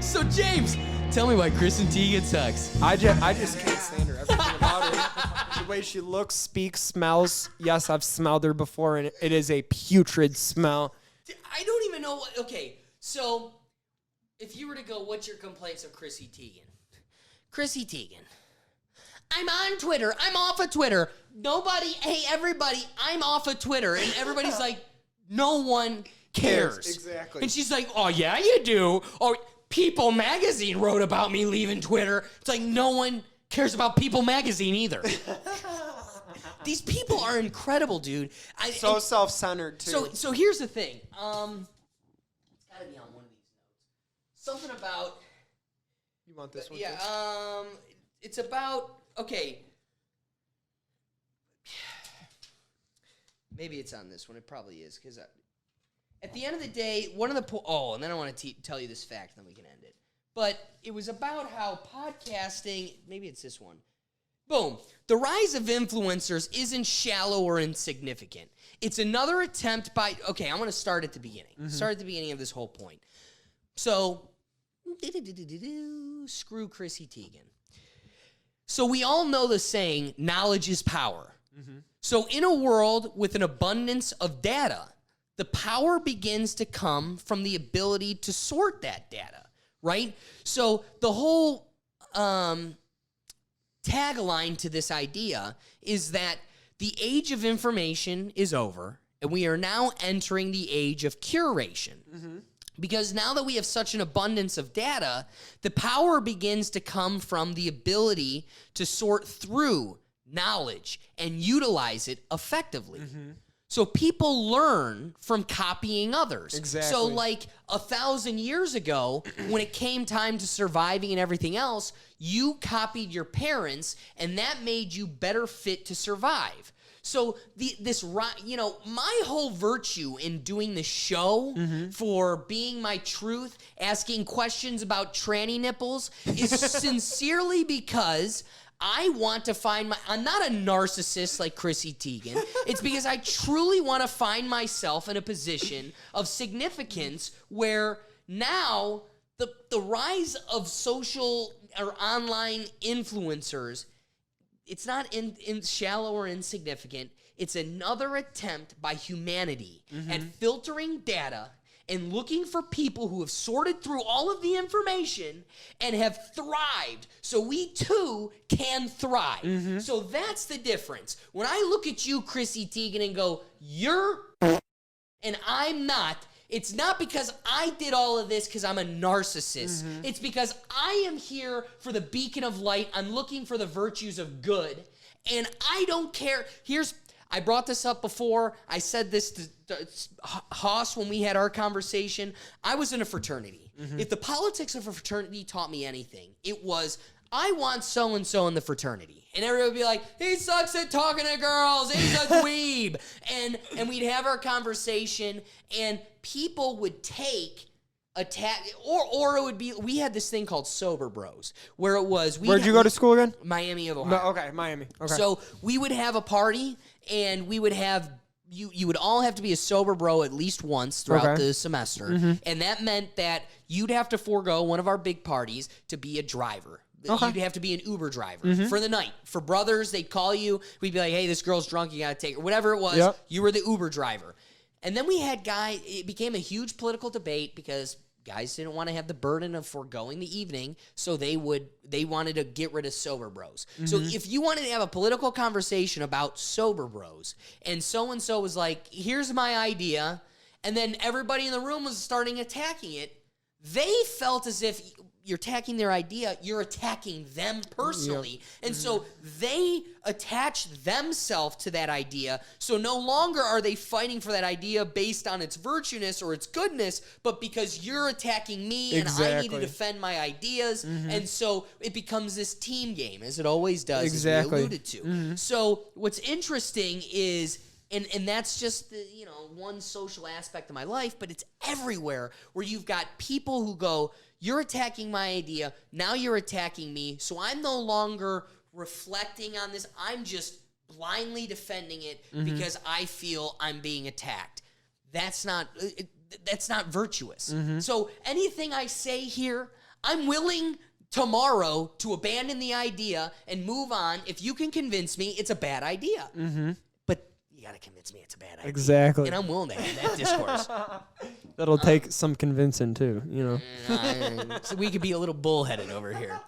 So James, tell me why Kristen Teigen sucks. I just can't stand her. Everything about her. The way she looks, speaks, smells. Yes, I've smelled her before, and it is a putrid smell. I don't even know what... Okay, so if you were to go, what's your complaints of Chrissy Teigen? Chrissy Teigen. I'm on Twitter. I'm off of Twitter. Nobody, hey, everybody, I'm off of Twitter. And everybody's like, no one cares. Exactly. And she's like, oh, yeah, you do. Or People Magazine wrote about me leaving Twitter. It's like no one cares about People Magazine either. These people are incredible, dude. So self-centered, too. So here's the thing. It's got to be on one of these notes. Something about... You want this one? Yeah, too? it's about... Okay. Maybe it's on this one. It probably is, because at the end of the day, one of the... and then I want to tell you this fact, then we can end it. But it was about how podcasting... Maybe it's this one. Boom. The rise of influencers isn't shallow or insignificant. It's another attempt by... Okay, I'm going to start at the beginning. Mm-hmm. Start at the beginning of this whole point. So, screw Chrissy Teigen. So we all know the saying, knowledge is power. Mm-hmm. So in a world with an abundance of data, the power begins to come from the ability to sort that data, right? So the whole tagline to this idea is that the age of information is over, and we are now entering the age of curation. Mm-hmm. Because now that we have such an abundance of data, the power begins to come from the ability to sort through knowledge and utilize it effectively. Mm-hmm. So people learn from copying others. Exactly. So like 1,000 years ago, when it came time to surviving and everything else, you copied your parents, and that made you better fit to survive. So my whole virtue in doing the show for being my truth, asking questions about tranny nipples, is sincerely because I want to find I'm not a narcissist like Chrissy Teigen. It's because I truly want to find myself in a position of significance where now the rise of social or online influencers, it's not in shallow or insignificant. It's another attempt by humanity at filtering data and looking for people who have sorted through all of the information and have thrived so we too can thrive. Mm-hmm. So that's the difference. When I look at you, Chrissy Teigen, and go, you're and I'm not, it's not because I did all of this because I'm a narcissist. Mm-hmm. It's because I am here for the beacon of light. I'm looking for the virtues of good. And I don't care. I brought this up before. I said this to Haas when we had our conversation. I was in a fraternity. Mm-hmm. If the politics of a fraternity taught me anything, it was, I want so-and-so in the fraternity. And everybody would be like, he sucks at talking to girls. He's a dweeb. And we'd have our conversation, and people would take attack, or it would be, we had this thing called Sober Bros, where it was... Where'd you go to school again? Miami of Ohio. No, okay, Miami. Okay. So we would have a party, and we would have... You would all have to be a sober bro at least once throughout the semester. Mm-hmm. And that meant that you'd have to forego one of our big parties to be a driver. Okay. You'd have to be an Uber driver for the night. For brothers, they'd call you. We'd be like, hey, this girl's drunk. You got to take her. Whatever it was, you were the Uber driver. And then we had it became a huge political debate because guys didn't want to have the burden of foregoing the evening, so they wanted to get rid of sober bros. Mm-hmm. So if you wanted to have a political conversation about sober bros, and so was like, here's my idea, and then everybody in the room was starting attacking it, they felt as if you're attacking their idea, you're attacking them personally. Yep. And so they attach themselves to that idea. So no longer are they fighting for that idea based on its virtueness or its goodness, but because you're attacking me and I need to defend my ideas. Mm-hmm. And so it becomes this team game, as it always does, as we alluded to. Mm-hmm. So what's interesting is, and that's just the, one social aspect of my life, but it's everywhere where you've got people who go, you're attacking my idea, now you're attacking me, so I'm no longer reflecting on this. I'm just blindly defending it because I feel I'm being attacked. That's not virtuous. Mm-hmm. So anything I say here, I'm willing tomorrow to abandon the idea and move on if you can convince me it's a bad idea. Mm-hmm. But you got to convince me it's a bad idea. Exactly. And I'm willing to have that discourse. That'll take some convincing too, you know. So we could be a little bullheaded over here.